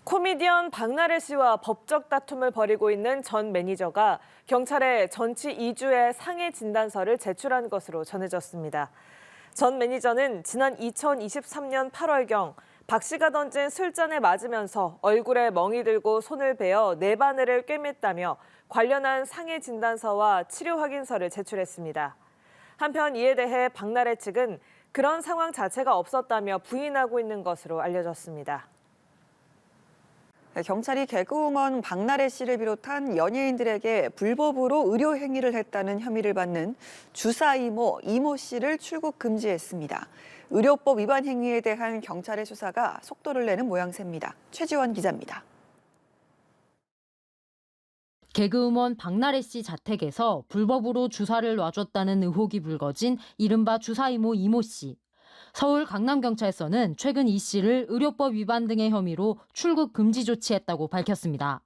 코미디언 박나래 씨와 법적 다툼을 벌이고 있는 전 매니저가 경찰에 전치 2주의 상해 진단서를 제출한 것으로 전해졌습니다. 전 매니저는 지난 2023년 8월경 박 씨가 던진 술잔에 맞으면서 얼굴에 멍이 들고 손을 베어 네 바늘을 꿰맸다며 관련한 상해 진단서와 치료 확인서를 제출했습니다. 한편 이에 대해 박나래 측은 그런 상황 자체가 없었다며 부인하고 있는 것으로 알려졌습니다. 경찰이 개그우먼 박나래 씨를 비롯한 연예인들에게 불법으로 의료 행위를 했다는 혐의를 받는 주사 이모 씨를 출국 금지했습니다. 의료법 위반 행위에 대한 경찰의 수사가 속도를 내는 모양새입니다. 최지원 기자입니다. 개그우먼 박나래 씨 자택에서 불법으로 주사를 놔줬다는 의혹이 불거진 이른바 주사 이모 씨. 서울 강남경찰서는 최근 이 씨를 의료법 위반 등의 혐의로 출국 금지 조치했다고 밝혔습니다.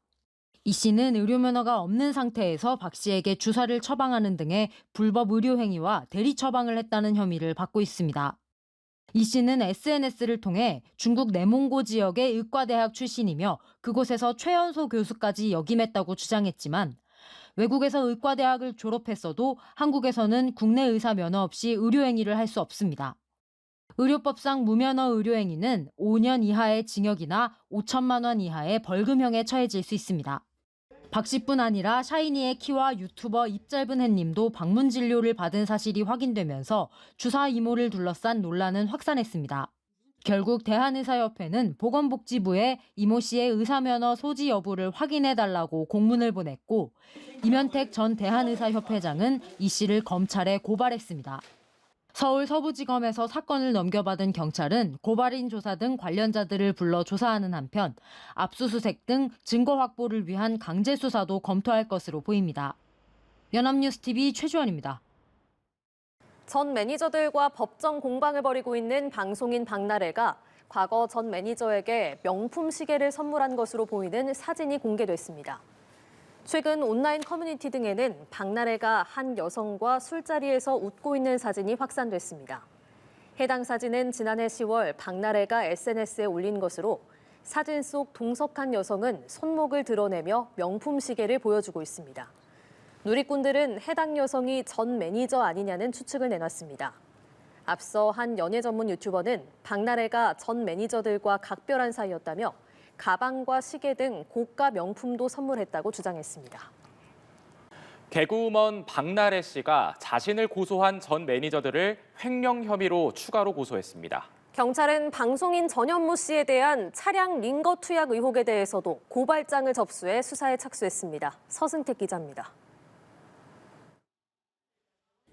이 씨는 의료 면허가 없는 상태에서 박 씨에게 주사를 처방하는 등의 불법 의료 행위와 대리 처방을 했다는 혐의를 받고 있습니다. 이 씨는 SNS를 통해 중국 내몽고 지역의 의과대학 출신이며 그곳에서 최연소 교수까지 역임했다고 주장했지만 외국에서 의과대학을 졸업했어도 한국에서는 국내 의사 면허 없이 의료행위를 할 수 없습니다. 의료법상 무면허 의료행위는 5년 이하의 징역이나 5천만 원 이하의 벌금형에 처해질 수 있습니다. 박 씨뿐 아니라 샤이니의 키와 유튜버 입짧은 햇님도 방문 진료를 받은 사실이 확인되면서 주사 이모를 둘러싼 논란은 확산했습니다. 결국 대한의사협회는 보건복지부에 이모 씨의 의사면허 소지 여부를 확인해달라고 공문을 보냈고 임현택 전 대한의사협회장은 이 씨를 검찰에 고발했습니다. 서울 서부지검에서 사건을 넘겨받은 경찰은 고발인 조사 등 관련자들을 불러 조사하는 한편 압수수색 등 증거 확보를 위한 강제 수사도 검토할 것으로 보입니다. 연합뉴스TV 최주원입니다. 전 매니저들과 법정 공방을 벌이고 있는 방송인 박나래가 과거 전 매니저에게 명품 시계를 선물한 것으로 보이는 사진이 공개됐습니다. 최근 온라인 커뮤니티 등에는 박나래가 한 여성과 술자리에서 웃고 있는 사진이 확산됐습니다. 해당 사진은 지난해 10월 박나래가 SNS에 올린 것으로 사진 속 동석한 여성은 손목을 드러내며 명품 시계를 보여주고 있습니다. 누리꾼들은 해당 여성이 전 매니저 아니냐는 추측을 내놨습니다. 앞서 한 연예 전문 유튜버는 박나래가 전 매니저들과 각별한 사이였다며 가방과 시계 등 고가 명품도 선물했다고 주장했습니다. 개그우먼 박나래 씨가 자신을 고소한 전 매니저들을 횡령 혐의로 추가로 고소했습니다. 경찰은 방송인 전현무 씨에 대한 차량 링거 투약 의혹에 대해서도 고발장을 접수해 수사에 착수했습니다. 서승택 기자입니다.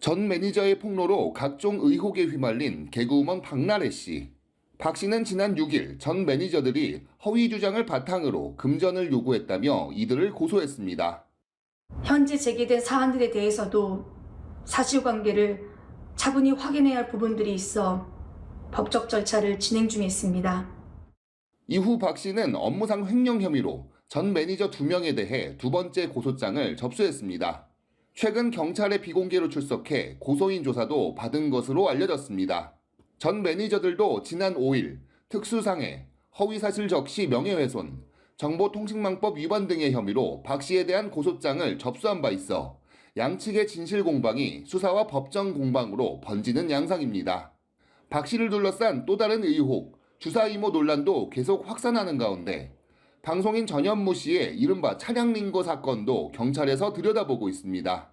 전 매니저의 폭로로 각종 의혹에 휘말린 개그우먼 박나래 씨. 박 씨는 지난 6일 전 매니저들이 허위 주장을 바탕으로 금전을 요구했다며 이들을 고소했습니다. 현재 제기된 사안들에 대해서도 사실관계를 차분히 확인해야 할 부분들이 있어 법적 절차를 진행 중에 있습니다. 이후 박 씨는 업무상 횡령 혐의로 전 매니저 2명에 대해 두 번째 고소장을 접수했습니다. 최근 경찰에 비공개로 출석해 고소인 조사도 받은 것으로 알려졌습니다. 전 매니저들도 지난 5일 특수상해, 허위사실 적시 명예훼손, 정보통신망법 위반 등의 혐의로 박 씨에 대한 고소장을 접수한 바 있어 양측의 진실 공방이 수사와 법정 공방으로 번지는 양상입니다. 박 씨를 둘러싼 또 다른 의혹, 주사 이모 논란도 계속 확산하는 가운데 방송인 전현무 씨의 이른바 차량 링거 사건도 경찰에서 들여다보고 있습니다.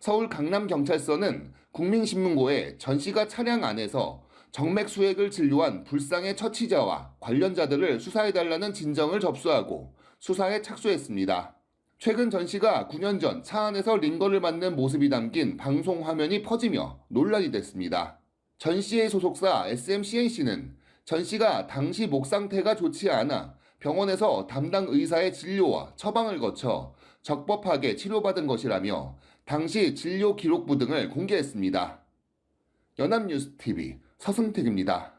서울 강남경찰서는 국민신문고에 전 씨가 차량 안에서 정맥 수액을 진료한 불상의 처치자와 관련자들을 수사해달라는 진정을 접수하고 수사에 착수했습니다. 최근 전 씨가 9년 전 차 안에서 링거를 맞는 모습이 담긴 방송 화면이 퍼지며 논란이 됐습니다. 전 씨의 소속사 SMCNC는 전 씨가 당시 목 상태가 좋지 않아 병원에서 담당 의사의 진료와 처방을 거쳐 적법하게 치료받은 것이라며 당시 진료 기록부 등을 공개했습니다. 연합뉴스TV 서승택입니다.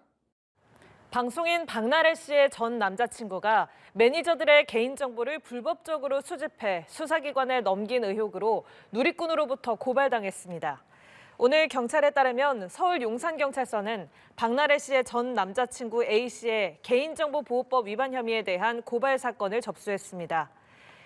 방송인 박나래 씨의 전 남자친구가 매니저들의 개인정보를 불법적으로 수집해 수사기관에 넘긴 의혹으로 누리꾼으로부터 고발당했습니다. 오늘 경찰에 따르면 서울 용산경찰서는 박나래 씨의 전 남자친구 A씨의 개인정보보호법 위반 혐의에 대한 고발 사건을 접수했습니다.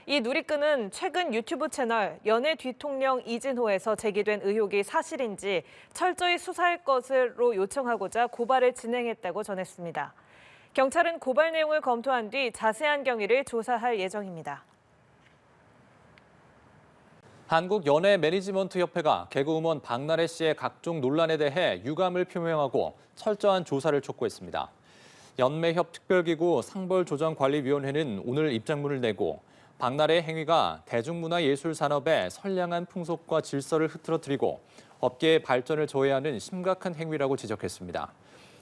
이 누리꾼은 최근 유튜브 채널 연애 뒤통령 이진호에서 제기된 의혹이 사실인지 철저히 수사할 것으로 요청하고자 고발을 진행했다고 전했습니다. 경찰은 고발 내용을 검토한 뒤 자세한 경위를 조사할 예정입니다. 한국연예매니지먼트협회가 개그우먼 박나래 씨의 각종 논란에 대해 유감을 표명하고 철저한 조사를 촉구했습니다. 연매협 특별기구 상벌조정관리위원회는 오늘 입장문을 내고 박나래의 행위가 대중문화예술 산업의 선량한 풍속과 질서를 흐트러뜨리고 업계의 발전을 저해하는 심각한 행위라고 지적했습니다.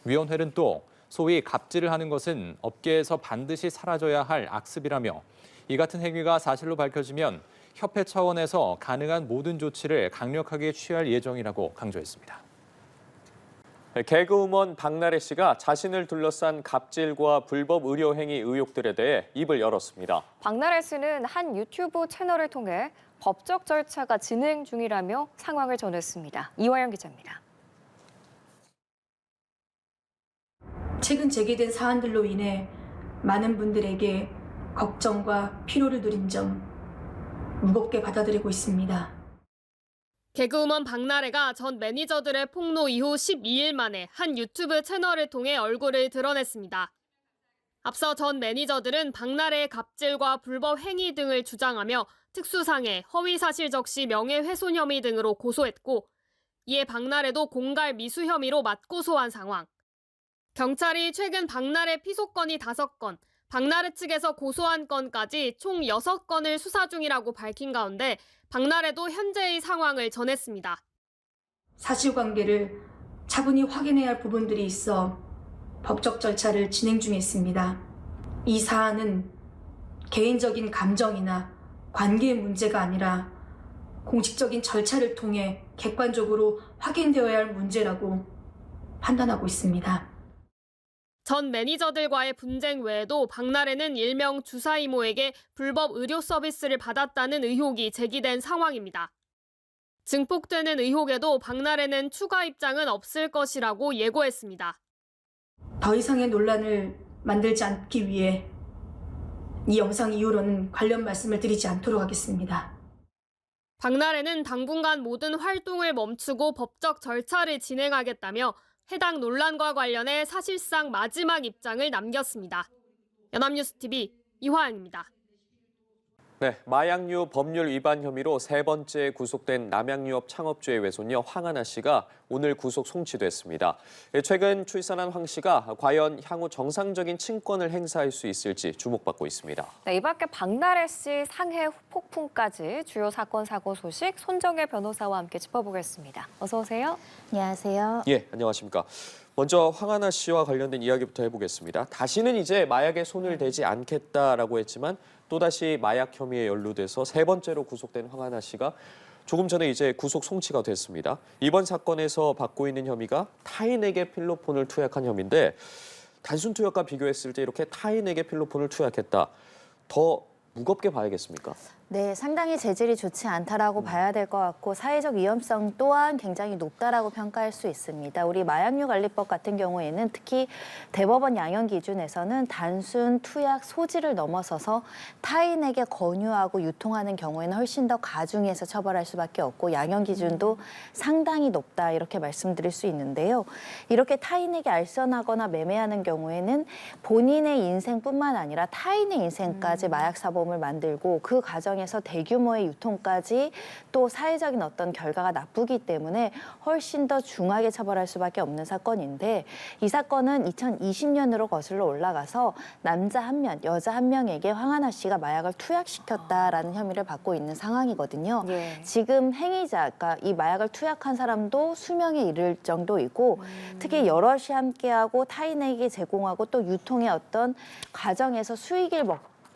위원회는 또 소위 갑질을 하는 것은 업계에서 반드시 사라져야 할 악습이라며 이 같은 행위가 사실로 밝혀지면 협회 차원에서 가능한 모든 조치를 강력하게 취할 예정이라고 강조했습니다. 개그우먼 박나래 씨가 자신을 둘러싼 갑질과 불법 의료 행위 의혹들에 대해 입을 열었습니다. 박나래 씨는 한 유튜브 채널을 통해 법적 절차가 진행 중이라며 상황을 전했습니다. 이화영 기자입니다. 최근 제기된 사안들로 인해 많은 분들에게 걱정과 피로를 누린 점 무겁게 받아들이고 있습니다. 개그우먼 박나래가 전 매니저들의 폭로 이후 12일 만에 한 유튜브 채널을 통해 얼굴을 드러냈습니다. 앞서 전 매니저들은 박나래의 갑질과 불법 행위 등을 주장하며 특수상해, 허위사실 적시 명예훼손 혐의 등으로 고소했고 이에 박나래도 공갈 미수 혐의로 맞고소한 상황. 경찰이 최근 박나래 피소건이 5건, 박나래 측에서 고소한 건까지 총 6건을 수사 중이라고 밝힌 가운데 박나래도 현재의 상황을 전했습니다. 사실관계를 차분히 확인해야 할 부분들이 있어 법적 절차를 진행 중에 있습니다. 이 사안은 개인적인 감정이나 관계의 문제가 아니라 공식적인 절차를 통해 객관적으로 확인되어야 할 문제라고 판단하고 있습니다. 전 매니저들과의 분쟁 외에도 박나래는 일명 주사 이모에게 불법 의료 서비스를 받았다는 의혹이 제기된 상황입니다. 증폭되는 의혹에도 박나래는 추가 입장은 없을 것이라고 예고했습니다. 더 이상의 논란을 만들지 않기 위해 이 영상 이후로는 관련 말씀을 드리지 않도록 하겠습니다. 박나래는 당분간 모든 활동을 멈추고 법적 절차를 진행하겠다며 해당 논란과 관련해 사실상 마지막 입장을 남겼습니다. 연합뉴스TV 이화영입니다. 네, 마약류 법률 위반 혐의로 3번째 구속된 남양유업 창업주의 외손녀 황하나 씨가 오늘 구속 송치됐습니다. 최근 출산한 황 씨가 과연 향후 정상적인 친권을 행사할 수 있을지 주목받고 있습니다. 네, 이 밖에 박나래 씨 상해 폭풍까지 주요 사건 사고 소식 손정혜 변호사와 함께 짚어보겠습니다. 어서 오세요. 안녕하세요. 예, 안녕하십니까. 먼저 황하나 씨와 관련된 이야기부터 해보겠습니다. 다시는 이제 마약에 손을 대지 않겠다라고 했지만 또다시 마약 혐의에 연루돼서 3번째로 구속된 황하나 씨가 조금 전에 이제 구속 송치가 됐습니다. 이번 사건에서 받고 있는 혐의가 타인에게 필로폰을 투약한 혐의인데 단순 투약과 비교했을 때 이렇게 타인에게 필로폰을 투약했다. 더 무겁게 봐야겠습니까? 네, 상당히 재질이 좋지 않다라고 봐야 될 것 같고 사회적 위험성 또한 굉장히 높다라고 평가할 수 있습니다. 우리 마약류 관리법 같은 경우에는 특히 대법원 양형 기준에서는 단순 투약 소지를 넘어서서 타인에게 권유하고 유통하는 경우에는 훨씬 더 가중해서 처벌할 수밖에 없고 양형 기준도 상당히 높다 이렇게 말씀드릴 수 있는데요. 이렇게 타인에게 알선하거나 매매하는 경우에는 본인의 인생뿐만 아니라 타인의 인생까지 마약 사범을 만들고 그 과정에 에서 대규모의 유통까지 또 사회적인 어떤 결과가 나쁘기 때문에 훨씬 더 중하게 처벌할 수밖에 없는 사건인데 이 사건은 2020년으로 거슬러 올라가서 남자 1명, 여자 1명에게 황하나 씨가 마약을 투약시켰다라는 혐의를 받고 있는 상황이거든요. 예. 지금 행위자, 그러니까 이 마약을 투약한 사람도 수명에 이를 정도이고 특히 여럿이 함께하고 타인에게 제공하고 또 유통의 어떤 과정에서 수익을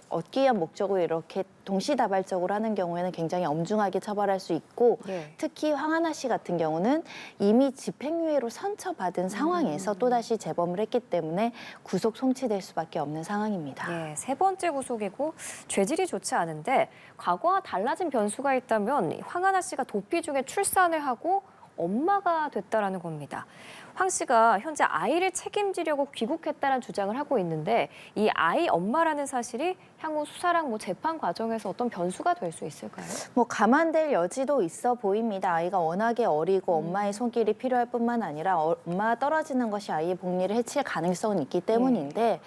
얻기 위한 목적으로 이렇게 동시다발적으로 하는 경우에는 굉장히 엄중하게 처벌할 수 있고 특히 황하나 씨 같은 경우는 이미 집행유예로 선처받은 상황에서 또다시 재범을 했기 때문에 구속 송치될 수밖에 없는 상황입니다. 예, 3번째 구속이고 죄질이 좋지 않은데 과거와 달라진 변수가 있다면 황하나 씨가 도피 중에 출산을 하고 엄마가 됐다라는 겁니다. 황 씨가 현재 아이를 책임지려고 귀국했다는 주장을 하고 있는데 이 아이 엄마라는 사실이 향후 수사랑 재판 과정에서 어떤 변수가 될 수 있을까요? 감안될 여지도 있어 보입니다. 아이가 워낙에 어리고 엄마의 손길이 필요할 뿐만 아니라 엄마가 떨어지는 것이 아이의 복리를 해칠 가능성은 있기 때문인데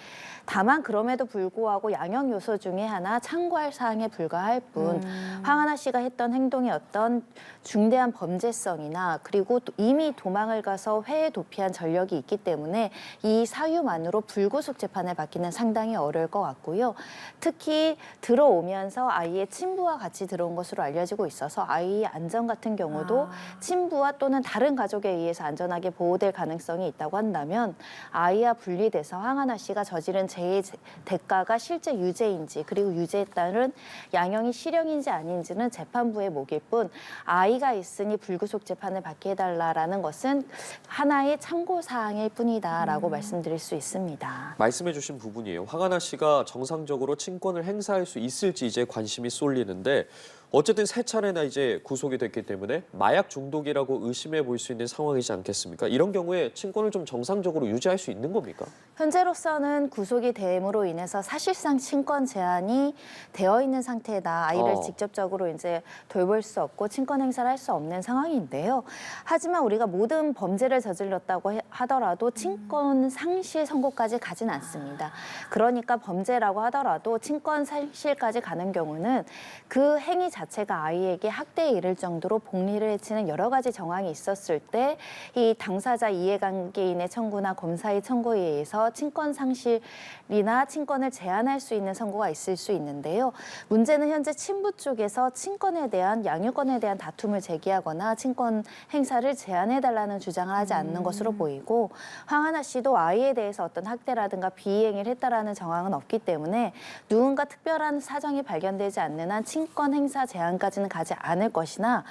다만 그럼에도 불구하고 양형 요소 중에 하나 참고할 사항에 불과할 뿐 황하나 씨가 했던 행동이 어떤 중대한 범죄성이나 그리고 이미 도망을 가서 회에 도피한 전력이 있기 때문에 이 사유만으로 불구속 재판을 받기는 상당히 어려울 것 같고요. 특히 들어오면서 아이의 친부와 같이 들어온 것으로 알려지고 있어서 아이의 안전 같은 경우도 친부와 또는 다른 가족에 의해서 안전하게 보호될 가능성이 있다고 한다면 아이와 분리돼서 황하나 씨가 저지른 죄의 대가가 실제 유죄인지 그리고 유죄에 따른 양형이 실형인지 아닌지는 재판부의 몫일 뿐 아이가 있으니 불구속 재판을 받게 해달라는 것은 하나의 참고사항일 뿐이다라고 말씀드릴 수 있습니다. 말씀해 주신 부분이에요. 황하나 씨가 정상적으로 친권을 행사할 수 있을지 이제 관심이 쏠리는데 어쨌든 세 차례나 이제 구속이 됐기 때문에 마약 중독이라고 의심해 볼 수 있는 상황이지 않겠습니까? 이런 경우에 친권을 좀 정상적으로 유지할 수 있는 겁니까? 현재로서는 구속이 됨으로 인해서 사실상 친권 제한이 되어 있는 상태다. 아이를 직접적으로 이제 돌볼 수 없고 친권 행사를 할 수 없는 상황인데요. 하지만 우리가 모든 범죄를 저질렀다고 하더라도 친권 상실 선고까지 가진 않습니다. 그러니까 범죄라고 하더라도 친권 상실까지 가는 경우는 그 행위 자체가 아이에게 학대에 이를 정도로 복리를 해치는 여러 가지 정황이 있었을 때 이 당사자 이해관계인의 청구나 검사의 청구에 의해서 친권 상실이나 친권을 제한할 수 있는 선고가 있을 수 있는데요. 문제는 현재 친부 쪽에서 친권에 대한 양육권에 대한 다툼을 제기하거나 친권 행사를 제한해달라는 주장을 하지 않는 것으로 보이고 황하나 씨도 아이에 대해서 어떤 학대라든가 비행위를 했다라는 정황은 없기 때문에 누군가 특별한 사정이 발견되지 않는 한 친권 행사 제한까지는 가지 않을 것이나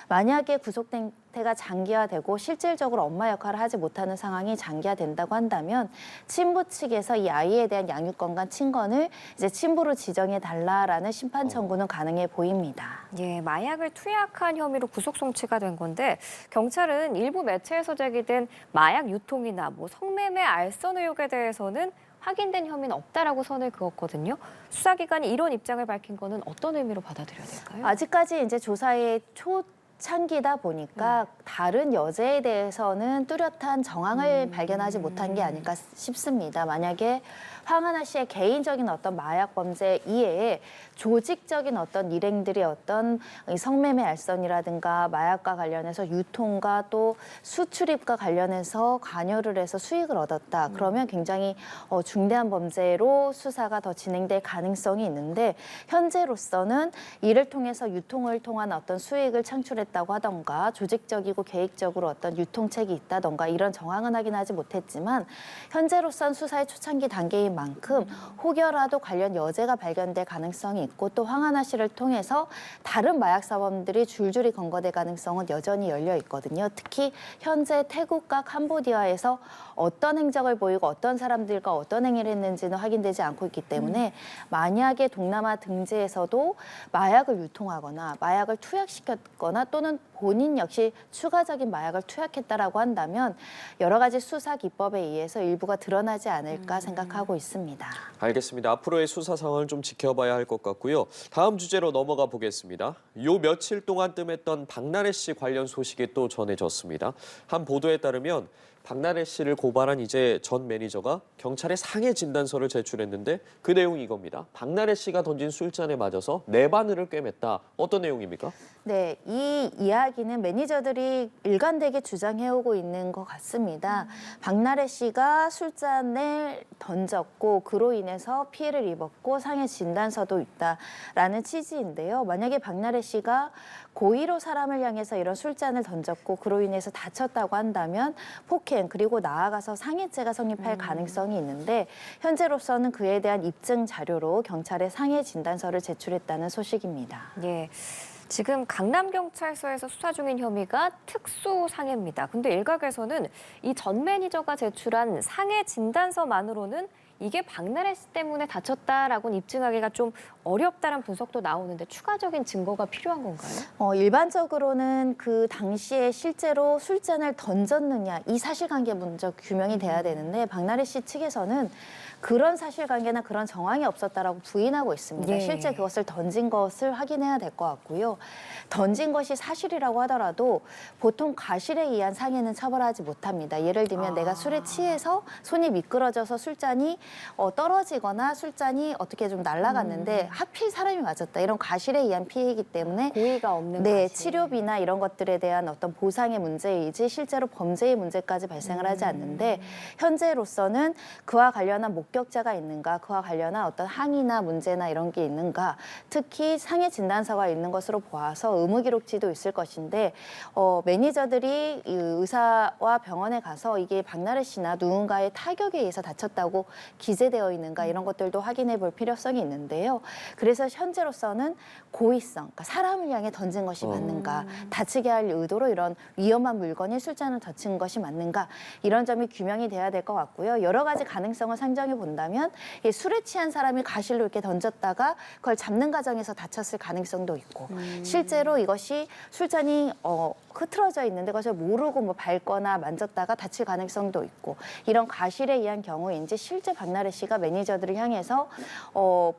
만약에 구속 상태가 장기화되고 실질적으로 엄마 역할을 하지 못하는 상황이 장기화된다고 한다면 친부 측에서 이 아이에 대한 양육권과 친권을 이제 친부로 지정해 달라라는 심판 청구는 가능해 보입니다. 예, 마약을 투약한 혐의로 구속 송치가 된 건데 경찰은 일부 매체에서 제기된 마약 유통이나 성매매 알선 의혹에 대해서는 확인된 혐의는 없다라고 선을 그었거든요. 수사기관이 이런 입장을 밝힌 거는 어떤 의미로 받아들여야 될까요? 아직까지 이제 조사의 초창기다 보니까 다른 여죄에 대해서는 뚜렷한 정황을 발견하지 못한 게 아닐까 싶습니다. 만약에 황하나 씨의 개인적인 어떤 마약 범죄 이외에 조직적인 어떤 일행들이 어떤 성매매 알선이라든가 마약과 관련해서 유통과 또 수출입과 관련해서 관여를 해서 수익을 얻었다. 그러면 굉장히 중대한 범죄로 수사가 더 진행될 가능성이 있는데 현재로서는 이를 통해서 유통을 통한 어떤 수익을 창출했다고 하던가 조직적이고 계획적으로 어떤 유통책이 있다던가 이런 정황은 확인하지 못했지만 현재로선 수사의 초창기 단계인 만큼 혹여라도 관련 여죄가 발견될 가능성이 있고 또 황하나 씨를 통해서 다른 마약 사범들이 줄줄이 검거될 가능성은 여전히 열려 있거든요. 특히 현재 태국과 캄보디아에서 어떤 행적을 보이고 어떤 사람들과 어떤 행위를 했는지는 확인되지 않고 있기 때문에 만약에 동남아 등지에서도 마약을 유통하거나 마약을 투약시켰거나 또는 본인 역시 추가적인 마약을 투약했다라고 한다면 여러 가지 수사 기법에 의해서 일부가 드러나지 않을까 생각하고 있습니다. 알겠습니다. 앞으로의 수사 상황을 좀 지켜봐야 할 것 같고요. 다음 주제로 넘어가 보겠습니다. 요 며칠 동안 뜸했던 박나래 씨 관련 소식이 또 전해졌습니다. 한 보도에 따르면 박나래 씨를 고발한 이제 전 매니저가 경찰에 상해 진단서를 제출했는데 그 내용이 이겁니다. 박나래 씨가 던진 술잔에 맞아서 내 바늘을 꿰맸다. 어떤 내용입니까? 네, 이 이야기는 매니저들이 일관되게 주장해오고 있는 것 같습니다. 박나래 씨가 술잔을 던졌고 그로 인해서 피해를 입었고 상해 진단서도 있다라는 취지인데요. 만약에 박나래 씨가 고의로 사람을 향해서 이런 술잔을 던졌고 그로 인해서 다쳤다고 한다면 폭행 그리고 나아가서 상해죄가 성립할 가능성이 있는데 현재로서는 그에 대한 입증 자료로 경찰에 상해 진단서를 제출했다는 소식입니다. 예. 지금 강남경찰서에서 수사 중인 혐의가 특수상해입니다. 근데 일각에서는 이 전 매니저가 제출한 상해 진단서만으로는 이게 박나래 씨 때문에 다쳤다라고는 입증하기가 좀 어렵다는 분석도 나오는데 추가적인 증거가 필요한 건가요? 일반적으로는 그 당시에 실제로 술잔을 던졌느냐 이 사실관계 먼저 규명이 돼야 되는데 박나래 씨 측에서는 그런 사실관계나 그런 정황이 없었다라고 부인하고 있습니다. 예. 실제 그것을 던진 것을 확인해야 될 것 같고요. 던진 것이 사실이라고 하더라도 보통 과실에 의한 상해는 처벌하지 못합니다. 예를 들면 내가 술에 취해서 손이 미끄러져서 술잔이 떨어지거나 술잔이 어떻게 좀 날아갔는데 하필 사람이 맞았다. 이런 과실에 의한 피해이기 때문에 고의가 없는 네, 과실. 치료비나 이런 것들에 대한 어떤 보상의 문제이지 실제로 범죄의 문제까지 발생을 하지 않는데 현재로서는 그와 관련한 목격자가 있는가, 그와 관련한 어떤 항의나 문제나 이런 게 있는가, 특히 상해 진단서가 있는 것으로 보아서 의무기록지도 있을 것인데 매니저들이 이 의사와 병원에 가서 이게 박나래 씨나 누군가의 타격에 의해서 다쳤다고 기재되어 있는가 이런 것들도 확인해 볼 필요성이 있는데요. 그래서 현재로서는 고의성, 그러니까 사람을 향해 던진 것이 맞는가, 다치게 할 의도로 이런 위험한 물건이 술잔을 던진 것이 맞는가 이런 점이 규명이 돼야 될 것 같고요. 여러 가지 가능성을 상정해 본다면 술에 취한 사람이 가실로 이렇게 던졌다가 그걸 잡는 과정에서 다쳤을 가능성도 있고 실제로 이것이 술잔이 흐트러져 있는데 그것을 모르고 뭐 밟거나 만졌다가 다칠 가능성도 있고 이런 과실에 의한 경우인지 실제 박나래 씨가 매니저들을 향해서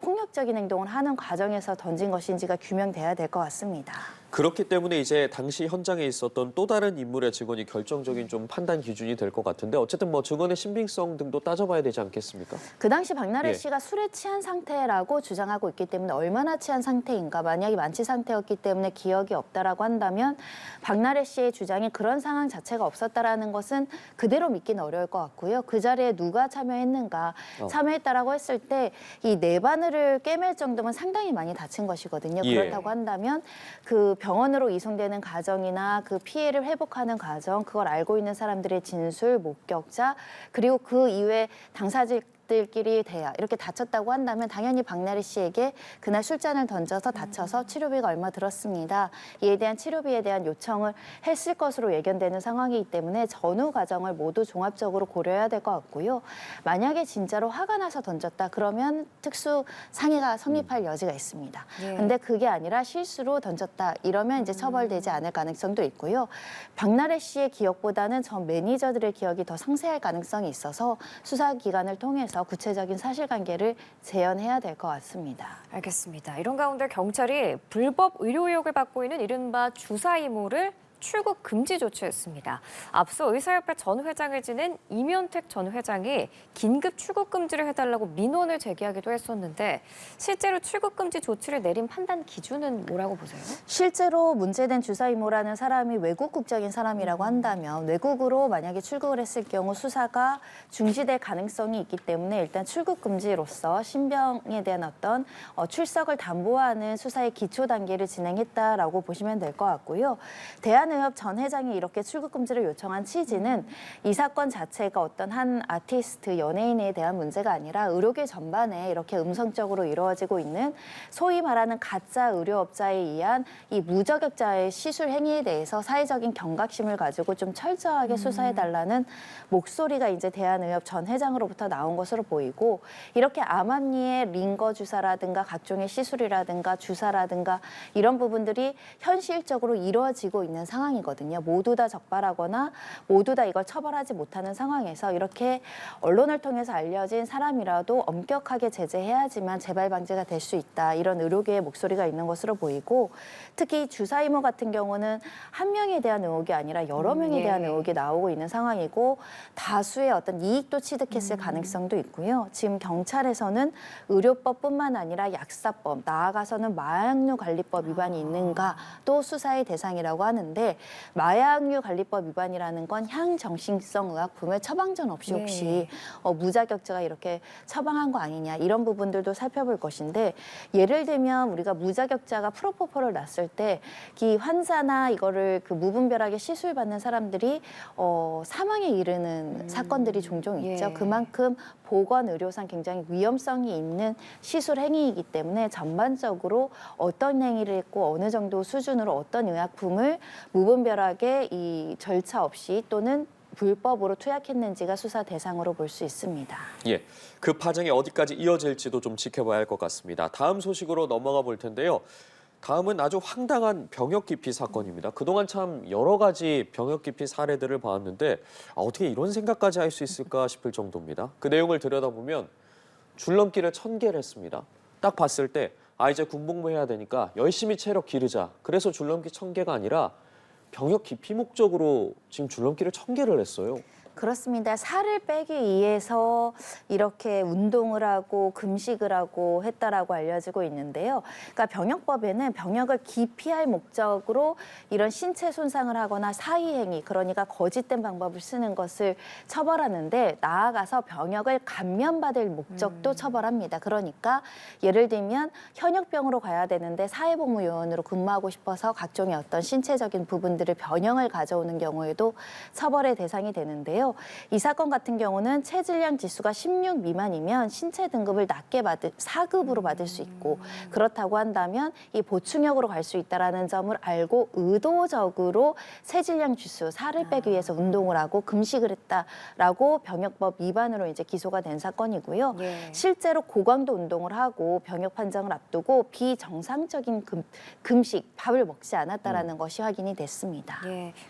폭력적인 행동을 하는 과정에서 던진 것인지가 규명돼야 될 것 같습니다. 그렇기 때문에 이제 당시 현장에 있었던 또 다른 인물의 증언이 결정적인 좀 판단 기준이 될 것 같은데 어쨌든 뭐 증언의 신빙성 등도 따져봐야 되지 않겠습니까? 그 당시 박나래 예. 씨가 술에 취한 상태라고 주장하고 있기 때문에 얼마나 취한 상태인가, 만약에 만취 상태였기 때문에 기억이 없다라고 한다면 박나래 씨의 주장이 그런 상황 자체가 없었다라는 것은 그대로 믿기는 어려울 것 같고요. 그 자리에 누가 참여했는가, 참여했다라고 했을 때 이 네 바늘을 꿰맬 정도면 상당히 많이 다친 것이거든요. 예. 그렇다고 한다면 그 병원으로 이송되는 과정이나 그 피해를 회복하는 과정, 그걸 알고 있는 사람들의 진술, 목격자, 그리고 그 이후에 당사자들끼리 대화 이렇게 다쳤다고 한다면 당연히 박나래 씨에게 그날 술잔을 던져서 다쳐서 치료비가 얼마 들었습니다. 이에 대한 치료비에 대한 요청을 했을 것으로 예견되는 상황이기 때문에 전후 과정을 모두 종합적으로 고려해야 될 것 같고요. 만약에 진짜로 화가 나서 던졌다 그러면 특수 상해가 성립할 여지가 있습니다. 근데 그게 아니라 실수로 던졌다 이러면 이제 처벌되지 않을 가능성도 있고요. 박나래 씨의 기억보다는 전 매니저들의 기억이 더 상세할 가능성이 있어서 수사기관을 통해서 구체적인 사실관계를 재현해야 될 것 같습니다. 알겠습니다. 이런 가운데 경찰이 불법 의료 의혹을 받고 있는 이른바 주사 이모를 출국 금지 조치했습니다. 앞서 의사협회 전 회장을 지낸 이면택 전 회장이 긴급 출국 금지를 해달라고 민원을 제기하기도 했었는데 실제로 출국 금지 조치를 내린 판단 기준은 뭐라고 보세요? 실제로 문제된 주사 이모라는 사람이 외국 국적인 사람이라고 한다면 외국으로 만약에 출국을 했을 경우 수사가 중지될 가능성이 있기 때문에 일단 출국 금지로서 신병에 대한 어떤 출석을 담보하는 수사의 기초 단계를 진행했다라고 보시면 될 것 같고요. 대한의협 전 회장이 이렇게 출국 금지를 요청한 취지는 이 사건 자체가 어떤 한 아티스트, 연예인에 대한 문제가 아니라 의료계 전반에 이렇게 음성적으로 이루어지고 있는 소위 말하는 가짜 의료업자에 의한 이 무자격자의 시술 행위에 대해서 사회적인 경각심을 가지고 좀 철저하게 수사해달라는 목소리가 이제 대한의협 전 회장으로부터 나온 것으로 보이고 이렇게 암 앞니의 링거 주사라든가 각종의 시술이라든가 주사라든가 이런 부분들이 현실적으로 이루어지고 있는 상황이거든요. 모두 다 적발하거나 모두 다 이걸 처벌하지 못하는 상황에서 이렇게 언론을 통해서 알려진 사람이라도 엄격하게 제재해야지만 재발 방지가 될 수 있다. 이런 의료계의 목소리가 있는 것으로 보이고 특히 주사 이모 같은 경우는 한 명에 대한 의혹이 아니라 여러 명에 대한 의혹이 나오고 있는 상황이고 다수의 어떤 이익도 취득했을 가능성도 있고요. 지금 경찰에서는 의료법뿐만 아니라 약사법, 나아가서는 마약류 관리법 위반이 있는가 또 수사의 대상이라고 하는데 마약류 관리법 위반이라는 건 향정신성 의약품을 처방전 없이 혹시 무자격자가 이렇게 처방한 거 아니냐 이런 부분들도 살펴볼 것인데 예를 들면 우리가 무자격자가 프로포폴을 놨을 때 이 환자나 이거를 그 무분별하게 시술받는 사람들이 사망에 이르는 사건들이 종종 있죠. 그만큼 보건의료상 굉장히 위험성이 있는 시술 행위이기 때문에 전반적으로 어떤 행위를 했고 어느 정도 수준으로 어떤 의약품을 무분별하게 이 절차 없이 또는 불법으로 투약했는지가 수사 대상으로 볼 수 있습니다. 예, 그 파장이 어디까지 이어질지도 좀 지켜봐야 할 것 같습니다. 다음 소식으로 넘어가 볼 텐데요. 다음은 아주 황당한 병역 기피 사건입니다. 그동안 참 여러 가지 병역 기피 사례들을 봐왔는데 어떻게 이런 생각까지 할 수 있을까 싶을 정도입니다. 그 내용을 들여다보면 줄넘기를 1000개를 했습니다. 딱 봤을 때 이제 군복무 해야 되니까 열심히 체력 기르자. 그래서 줄넘기 1000개가 아니라 병역 기피 목적으로 지금 줄넘기를 1000개를 했어요. 그렇습니다. 살을 빼기 위해서 이렇게 운동을 하고 금식을 하고 했다라고 알려지고 있는데요. 그러니까 병역법에는 병역을 기피할 목적으로 이런 신체 손상을 하거나 사의행위, 그러니까 거짓된 방법을 쓰는 것을 처벌하는데 나아가서 병역을 감면받을 목적도 처벌합니다. 그러니까 예를 들면 현역병으로 가야 되는데 사회복무요원으로 근무하고 싶어서 각종의 어떤 신체적인 부분들을 변형을 가져오는 경우에도 처벌의 대상이 되는데요. 이 사건 같은 경우는 체질량 지수가 16 미만이면 신체 등급을 낮게 4급으로 받을 수 있고, 그렇다고 한다면 이 보충역으로 갈 수 있다는 점을 알고 의도적으로 체질량 지수, 살을 빼기 위해서 운동을 하고 금식을 했다라고 병역법 위반으로 이제 기소가 된 사건이고요. 실제로 고강도 운동을 하고 병역 판정을 앞두고 비정상적인 금식, 밥을 먹지 않았다라는 것이 확인이 됐습니다.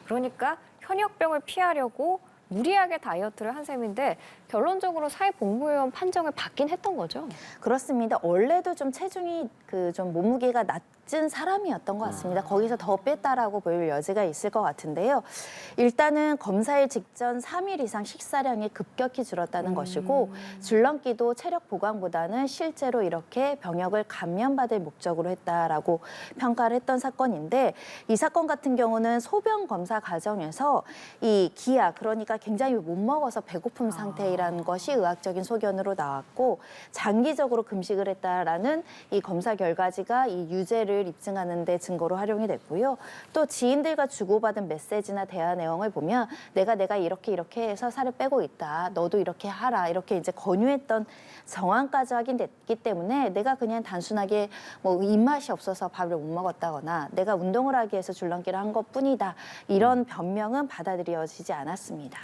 그러니까 현역병을 피하려고 무리하게 다이어트를 한 셈인데 결론적으로 사회복무요원 판정을 받긴 했던 거죠? 그렇습니다. 원래도 좀 체중이 좀 몸무게가 낮은 사람이었던 것 같습니다. 거기서 더 뺐다라고 보일 여지가 있을 것 같은데요. 일단은 검사일 직전 3일 이상 식사량이 급격히 줄었다는 것이고, 줄넘기도 체력 보강보다는 실제로 이렇게 병역을 감면받을 목적으로 했다라고 평가를 했던 사건인데, 이 사건 같은 경우는 소변 검사 과정에서 이 기아, 그러니까 굉장히 못 먹어서 배고픔 상태라는 것이 의학적인 소견으로 나왔고, 장기적으로 금식을 했다라는 이 검사 결과지가 이 유죄를 입증하는 데 증거로 활용이 됐고요. 또 지인들과 주고받은 메시지나 대화 내용을 보면 내가 이렇게 해서 살을 빼고 있다. 너도 이렇게 하라. 이렇게 이제 권유했던 정황까지 확인됐기 때문에 내가 그냥 단순하게 뭐 입맛이 없어서 밥을 못 먹었다거나 내가 운동을 하기 위해서 줄넘기를 한 것뿐이다. 이런 변명은 받아들여지지 않았습니다.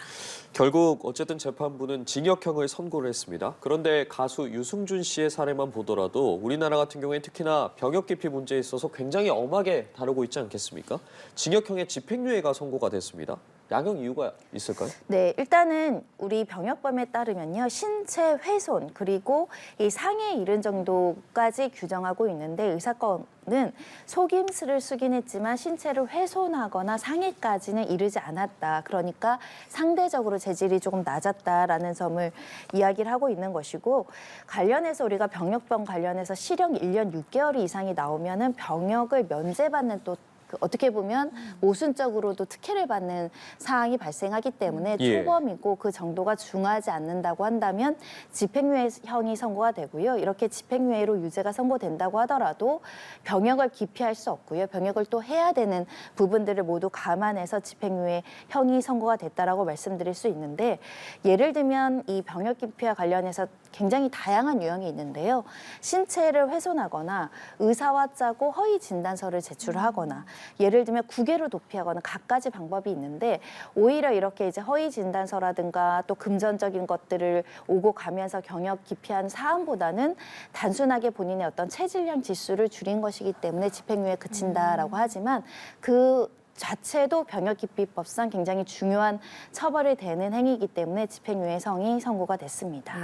결국 어쨌든 재판부는 징역형을 선고를 했습니다. 그런데 가수 유승준 씨의 사례만 보더라도 우리나라 같은 경우에 특히나 병역 기피 문제에 있어서 굉장히 엄하게 다루고 있지 않겠습니까? 징역형의 집행유예가 선고가 됐습니다. 양형 이유가 있을까요? 네, 일단은 우리 병역법에 따르면요, 신체 훼손 그리고 이 상해에 이른 정도까지 규정하고 있는데, 이 사건은 속임수를 쓰긴 했지만 신체를 훼손하거나 상해까지는 이르지 않았다. 그러니까 상대적으로 재질이 조금 낮았다라는 점을 이야기를 하고 있는 것이고, 관련해서 우리가 병역법 관련해서 실형 1년 6개월 이상이 나오면은 병역을 면제받는 또 어떻게 보면 모순적으로도 특혜를 받는 사항이 발생하기 때문에 초범이고 그 정도가 중하지 않는다고 한다면 집행유예형이 선고가 되고요. 이렇게 집행유예로 유죄가 선고된다고 하더라도 병역을 기피할 수 없고요. 병역을 또 해야 되는 부분들을 모두 감안해서 집행유예형이 선고가 됐다라고 말씀드릴 수 있는데, 예를 들면 이 병역 기피와 관련해서 굉장히 다양한 유형이 있는데요. 신체를 훼손하거나 의사와 짜고 허위 진단서를 제출하거나, 예를 들면 구개로 도피하거나 갖가지 방법이 있는데, 오히려 이렇게 이제 허위 진단서라든가 또 금전적인 것들을 오고 가면서 경역 기피한 사안보다는 단순하게 본인의 어떤 체질량 지수를 줄인 것이기 때문에 집행유예에 그친다라고 하지만, 그 자체도 병역기피법상 굉장히 중요한 처벌이 되는 행위이기 때문에 집행유예성이 선고가 됐습니다.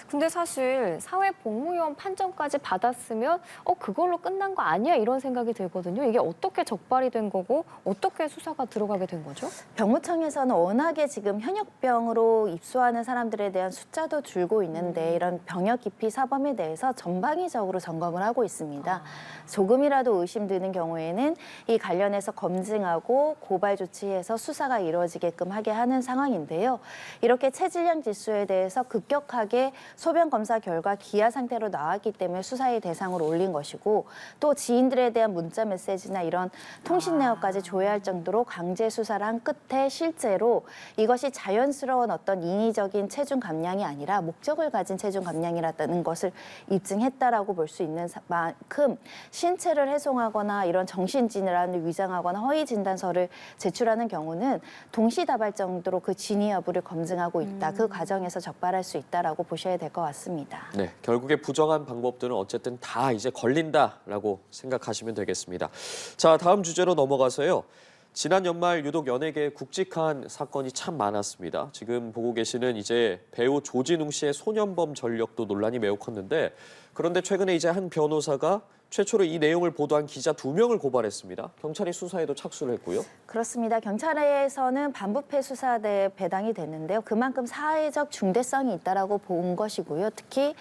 근데 사실 사회복무요원 판정까지 받았으면 그걸로 끝난 거 아니야? 이런 생각이 들거든요. 이게 어떻게 적발이 된 거고 어떻게 수사가 들어가게 된 거죠? 병무청에서는 워낙에 지금 현역병으로 입소하는 사람들에 대한 숫자도 줄고 있는데 이런 병역기피 사범에 대해서 전방위적으로 점검을 하고 있습니다. 조금이라도 의심드는 경우에는 이 관련해서 검증하고 고발 조치해서 수사가 이루어지게끔 하게 하는 상황인데요. 이렇게 체질량 지수에 대해서 급격하게 소변 검사 결과 기아 상태로 나왔기 때문에 수사의 대상으로 올린 것이고, 또 지인들에 대한 문자 메시지나 이런 통신 내역까지 조회할 정도로 강제 수사를 한 끝에 실제로 이것이 자연스러운 어떤 인위적인 체중 감량이 아니라 목적을 가진 체중 감량이라는 것을 입증했다라고 볼 수 있는 만큼 신체를 훼손하거나 이런 정신질환을 위장하거나 허위 진단 진단서를 제출하는 경우는 동시다발 정도로 그 진위 여부를 검증하고 있다. 그 과정에서 적발할 수 있다라고 보셔야 될 것 같습니다. 네, 결국에 부정한 방법들은 어쨌든 다 이제 걸린다라고 생각하시면 되겠습니다. 자, 다음 주제로 넘어가서요. 지난 연말 유독 연예계에 굵직한 사건이 참 많았습니다. 지금 보고 계시는 이제 배우 조진웅 씨의 소년범 전력도 논란이 매우 컸는데, 그런데 최근에 이제 한 변호사가 최초로 이 내용을 보도한 기자 2명을 고발했습니다. 경찰이 수사에도 착수를 했고요. 그렇습니다. 경찰에서는 반부패 수사대에 배당이 됐는데요. 그만큼 사회적 중대성이 있다라고 본 것이고요. 특히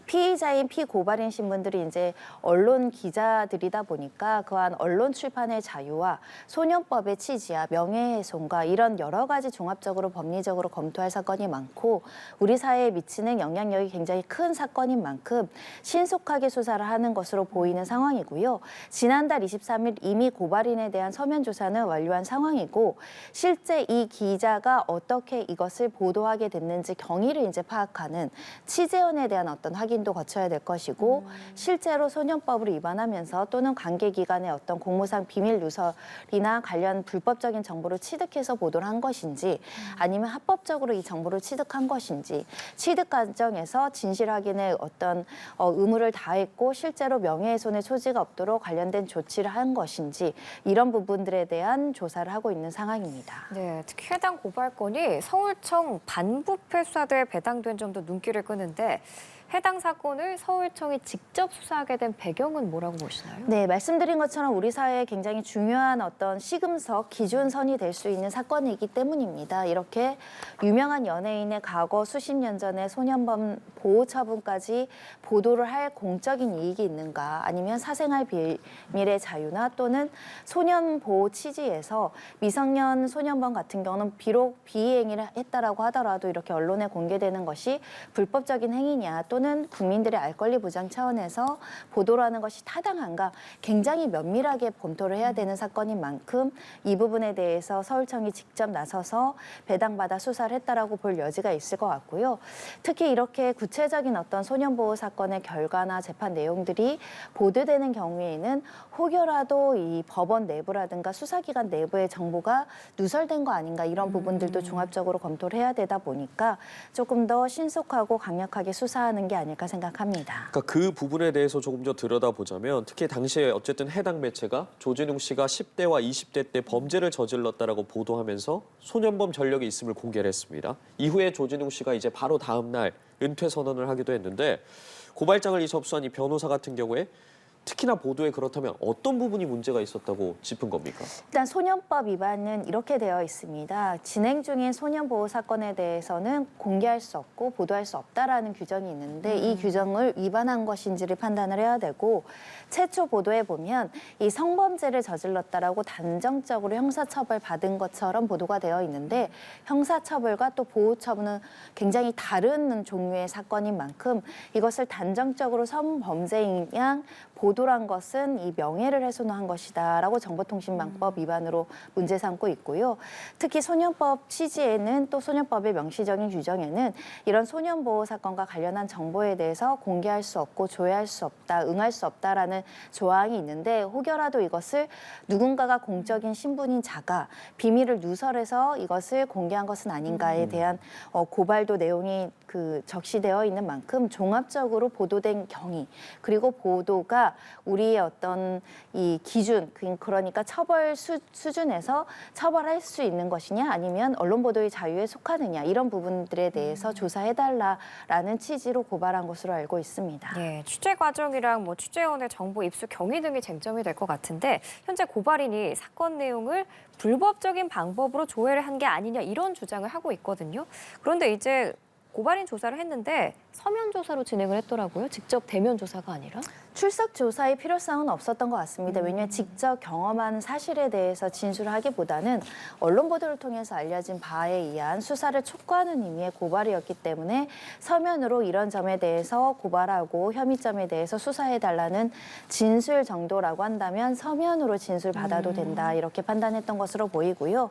피의자인 피고발인 신분들이 이제 언론 기자들이다 보니까 그한 언론 출판의 자유와 소년법의 취지와 명예훼손과 이런 여러 가지 종합적으로 법리적으로 검토할 사건이 많고 우리 사회에 미치는 영향력이 굉장히 큰 사건인 만큼 신속하게 수사를 하는 것으로 보이는 상황이고요. 지난달 23일 이미 고발인에 대한 서면 조사는 완료한 상황이고 실제 이 기자가 어떻게 이것을 보도하게 됐는지 경위를 이제 파악하는 취재원에 대한 어떤 확인도 거쳐야 될 것이고 실제로 소년법을 위반하면서 또는 관계기관의 어떤 공무상 비밀 누설이나 관련 불법적인 정보를 취득해서 보도를 한 것인지 아니면 합법적으로 이 정보를 취득한 것인지 취득 과정에서 진실 확인에 어떤 의무를 다했고 실제로 명예훼손의 소지가 없도록 관련된 조치를 한 것인지 이런 부분들에 대한 조사를 하고 있는 상황입니다. 네, 특히 해당 고발건이 서울청 반부패 수사대에 배당된 점도 눈길을 끄는데 해당 사건을 서울청이 직접 수사하게 된 배경은 뭐라고 보시나요? 네, 말씀드린 것처럼 우리 사회에 굉장히 중요한 어떤 시금석, 기준선이 될 수 있는 사건이기 때문입니다. 이렇게 유명한 연예인의 과거 수십 년 전의 소년범 보호 처분까지 보도를 할 공적인 이익이 있는가 아니면 사생활 비밀의 자유나 또는 소년 보호 취지에서 미성년 소년범 같은 경우는 비록 비행위를 했다라고 하더라도 이렇게 언론에 공개되는 것이 불법적인 행위냐 또는 국민들의 알 권리 보장 차원에서 보도를 하는 것이 타당한가 굉장히 면밀하게 검토를 해야 되는 사건인 만큼 이 부분에 대해서 서울청이 직접 나서서 배당받아 수사를 했다라고 볼 여지가 있을 것 같고요. 특히 이렇게 구체적인 어떤 소년보호 사건의 결과나 재판 내용들이 보도되는 경우에는 혹여라도 이 법원 내부라든가 수사기관 내부의 정보가 누설된 거 아닌가 이런 부분들도 종합적으로 검토를 해야 되다 보니까 조금 더 신속하고 강력하게 수사하는 게 아닐까 생각합니다. 그러니까 그 부분에 대해서 조금 더 들여다보자면 특히 당시에 어쨌든 해당 매체가 조진웅 씨가 10대와 20대 때 범죄를 저질렀다라고 보도하면서 소년범 전력이 있음을 공개를 했습니다. 이후에 조진웅 씨가 이제 바로 다음 날 은퇴 선언을 하기도 했는데 고발장을 접수한 이 변호사 같은 경우에 특히나 보도에 그렇다면 어떤 부분이 문제가 있었다고 짚은 겁니까? 일단 소년법 위반은 이렇게 되어 있습니다. 진행 중인 소년보호 사건에 대해서는 공개할 수 없고 보도할 수 없다라는 규정이 있는데 이 규정을 위반한 것인지를 판단을 해야 되고 최초 보도에 보면 이 성범죄를 저질렀다라고 단정적으로 형사처벌 받은 것처럼 보도가 되어 있는데 형사처벌과 또 보호처분은 굉장히 다른 종류의 사건인 만큼 이것을 단정적으로 성범죄인 양 보도란 것은 이 명예를 훼손한 것이다라고 정보통신망법 위반으로 문제 삼고 있고요. 특히 소년법 취지에는 또 소년법의 명시적인 규정에는 이런 소년보호 사건과 관련한 정보에 대해서 공개할 수 없고 조회할 수 없다, 응할 수 없다라는 조항이 있는데 혹여라도 이것을 누군가가 공적인 신분인 자가 비밀을 누설해서 이것을 공개한 것은 아닌가에 대한 고발도 내용이 적시되어 있는 만큼 종합적으로 보도된 경위 그리고 보도가 우리의 어떤 이 기준 그러니까 처벌 수준에서 처벌할 수 있는 것이냐 아니면 언론 보도의 자유에 속하느냐 이런 부분들에 대해서 조사해달라라는 취지로 고발한 것으로 알고 있습니다. 네, 취재 과정이랑 취재원의 정보 입수 경위 등이 쟁점이 될 것 같은데 현재 고발인이 사건 내용을 불법적인 방법으로 조회를 한 게 아니냐 이런 주장을 하고 있거든요. 그런데 이제 고발인 조사를 했는데 서면 조사로 진행을 했더라고요. 직접 대면 조사가 아니라. 출석 조사의 필요성은 없었던 것 같습니다. 왜냐하면 직접 경험한 사실에 대해서 진술을 하기보다는 언론 보도를 통해서 알려진 바에 의한 수사를 촉구하는 의미의 고발이었기 때문에 서면으로 이런 점에 대해서 고발하고 혐의점에 대해서 수사해달라는 진술 정도라고 한다면 서면으로 진술 받아도 된다 이렇게 판단했던 것으로 보이고요.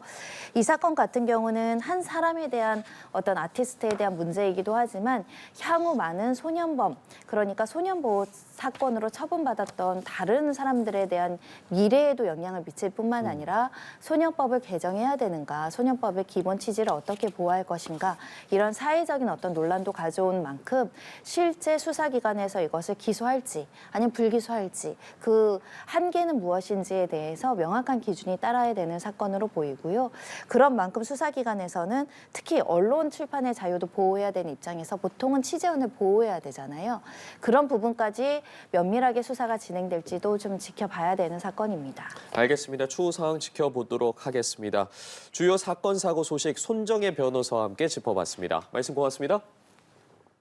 이 사건 같은 경우는 한 사람에 대한 어떤 아티스트에 대한 문제이기도 하지만 향후 많은 소년범 그러니까 소년보호 사건으로 처분받았던 다른 사람들에 대한 미래에도 영향을 미칠 뿐만 아니라 소년법을 개정해야 되는가, 소년법의 기본 취지를 어떻게 보호할 것인가, 이런 사회적인 어떤 논란도 가져온 만큼 실제 수사기관에서 이것을 기소할지 아니면 불기소할지 그 한계는 무엇인지에 대해서 명확한 기준이 따라야 되는 사건으로 보이고요. 그런 만큼 수사기관에서는 특히 언론 출판의 자유도 보호해야 되는 입장에서 보통은 취재원을 보호해야 되잖아요. 그런 부분까지 면밀하게 수사가 진행될지도 좀 지켜봐야 되는 사건입니다. 알겠습니다. 추후 상황 지켜보도록 하겠습니다. 주요 사건 사고 소식 손정혜 변호사와 함께 짚어봤습니다. 말씀 고맙습니다.